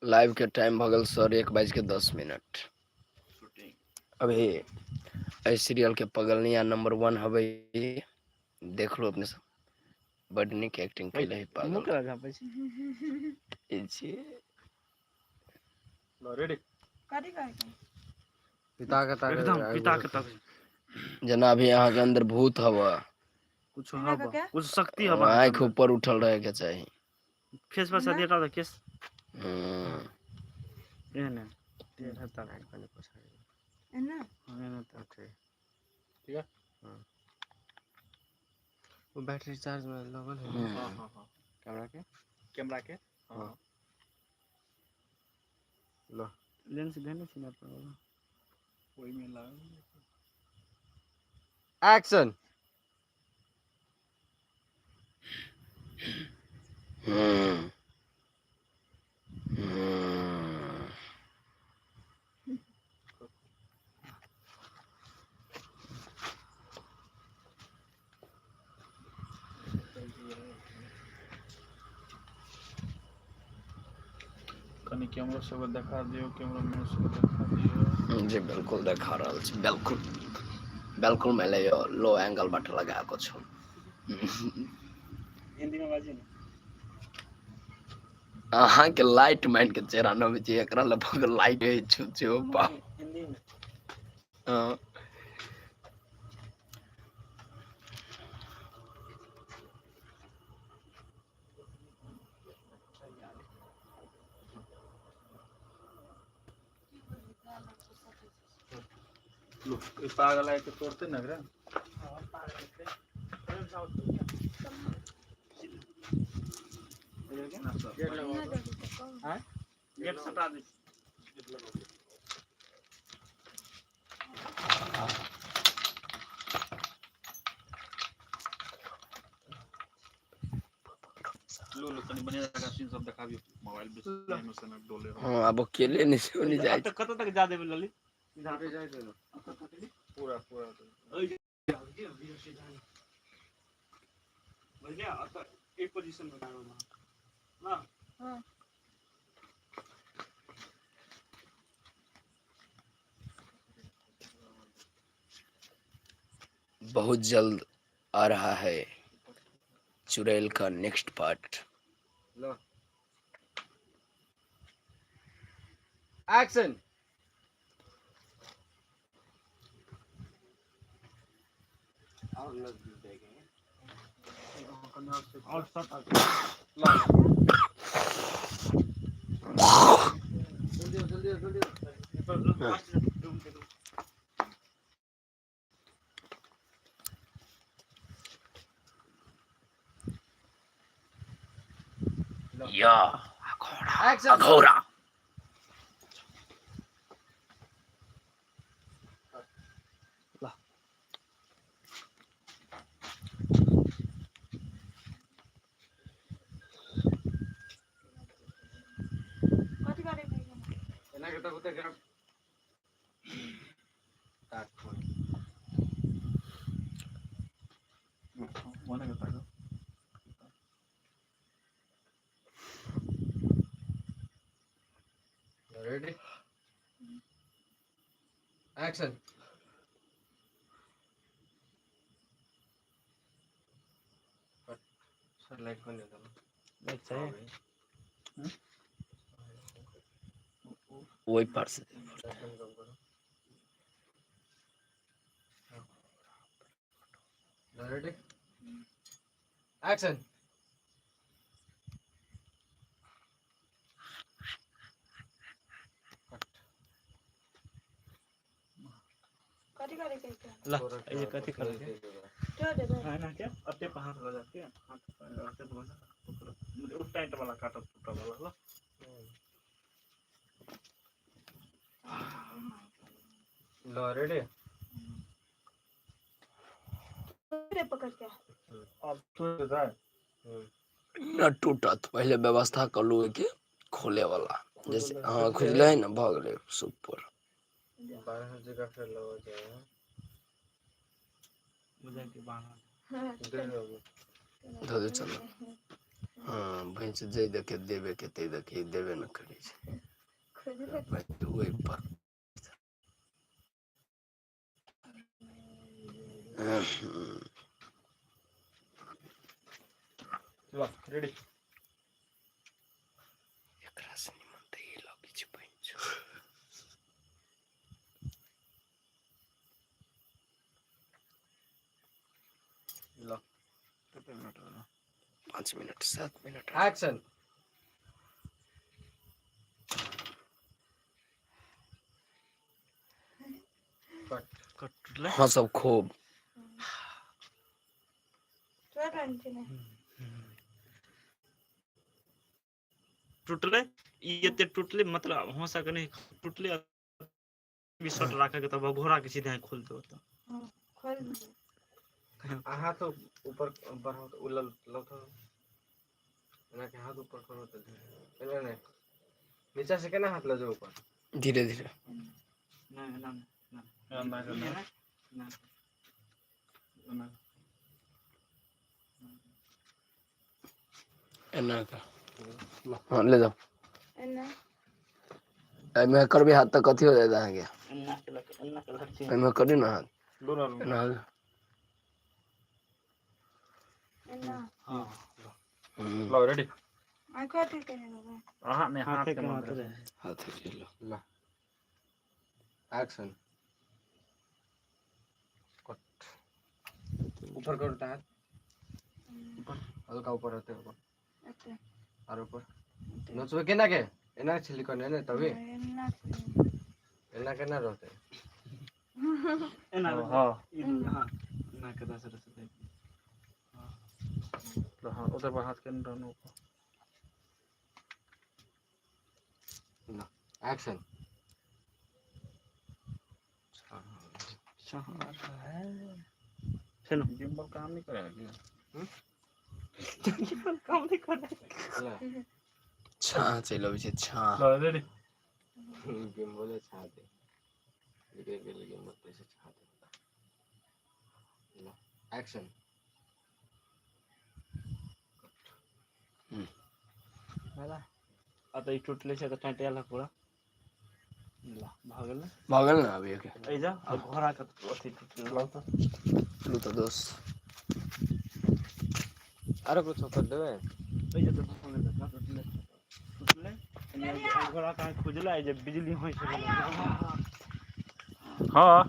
Live के time भगल sir 1:10 अभी इस सीरियल के पगलनिया नंबर 1 हवे। देख लो अपने सब बड़ निक एक्टिंग कैले है पागल। मुंह करा झापै छी रेडी कथि कहै छै पिता के ताक एकदम पिता के तक जना भी यहाँ के अंदर भूत हवा, कुछ हवा कुछ शक्ति हवा आँख ऊपर उठल रहे के चाहिए। फेस पर से देता था केस एने टेढ़ा तक कने पछाड़ी एने एने तक ठीक है। वो बैटरी चार्ज में लगल है। हां हां हां कैमरा के हां लो लेंस देने छी ना पर कोई में लगा एक्शन। कनी कैमरा सब दिखा दियो, कैमरा में सब दिखा दियो। जी बिल्कुल देखा रहा छी, बिल्कुल बिल्कुल मैं ले लो एंगल बट लगा को छो। हिंदी में बाजी ना अहाँ के लाइट माइन के चेहरा न में जे एकरा लगभग लाइट है छु पा हिंदी में हां लो ये पागल है के तोड़ते ना रे। हां पागल है गेट लगा हां गेट सटा दे लो लो तनी बढ़िया जगह सीन सब दिखाबियो मोबाइल पे से ना डोले हो। हां अब अकेले नहीं से नहीं जाए अब कत तक जा देबे ललित जहां पे जाए दे पूरा पूरा भैया आता एक पोजीशन में खड़ा ना हां बहुत जल्द आ रहा है चुड़ैल का नेक्स्ट पार्ट। लो एक्शन। और नजदीक देखेंगे और सब लो जल्दी जल्दी जल्दी या एक्शन। अघोरा कथि करे एना के तो कर स्टार्ट मोने के ताको रेडी एक्शन। सर लाइट बंद कर दो। लाइट चाहिए वही पर से रेडी एक्शन। कथि करे के ला ये कथि करे के क्या दे दो है ना क्या अते पहाड़ हो जाते हैं हाथ अते तो उस टाइट वाला काटा टूटा वाला ला लो रेडी रे पकड़ के अब तो जाए न टूटत पहले व्यवस्था कर लो के खोले वाला जैसे हाँ खुजले है ना भाग ले सुपर 12 जगह फिर लो जाए मुझे के बाहर धो दे चलो हाँ भैंस जे देखे देवे के ते देखे देवे न करे छै भाई ओए पर ला रेडी एकरा से निमन त ई लगे छै भैंस ला कितने मिनट हो गए 5 मिनट 7 मिनट एक्शन कट ले हाँ सब खूब टूटले ये ते टूटले मतलब हो सके नहीं टूटले विशट रखा के तब घोड़ा के सीधे खोल दो तो खोल हाथ तो ऊपर बढ़ाओ तो उलल लो तो ना के हाथ ऊपर करो तो नहीं नहीं नीचे से केना हाथ ले जाओ ऊपर धीरे धीरे ना ना ना ना ना ना एना का हाँ ले जाओ एना मैं करबे हाथ तक कथी हो जाएगा आगे अन्ना के लग मैं करी ना हाथ दोनों ना एना हां हम्म, लो रेडी आई को ठीक है ना हां नहीं हाथ के मात्र हाथ से लो ला एक्शन कट ऊपर करता है हल्का ऊपर रहते ऊपर अच्छा और ऊपर नचवे केना के एना छिली कोने ने तभी एना एना केना रहते एना हां हां ना के दस दे हां हां उधर पर हाथ के दोनों ना एक्शन चलो गिम्बल काम नहीं करेगा गिम्बल काम नहीं करेगा ला छा चलो भी छा लो रेडी गिम्बल छा दे इधर के लिए गिम्बल कैसे छा दे ला एक्शन होला आ तो टूटले से तो काटेला पूरा ला भागल भागल ना अभी के ए जा और घोड़ा का अथी टूटले ला तो लू तो दोस्त अरे कुछ कर देवे ए जा तो भागल ना टूटले टूटले घोड़ा का खोजला जे बिजली होई से हां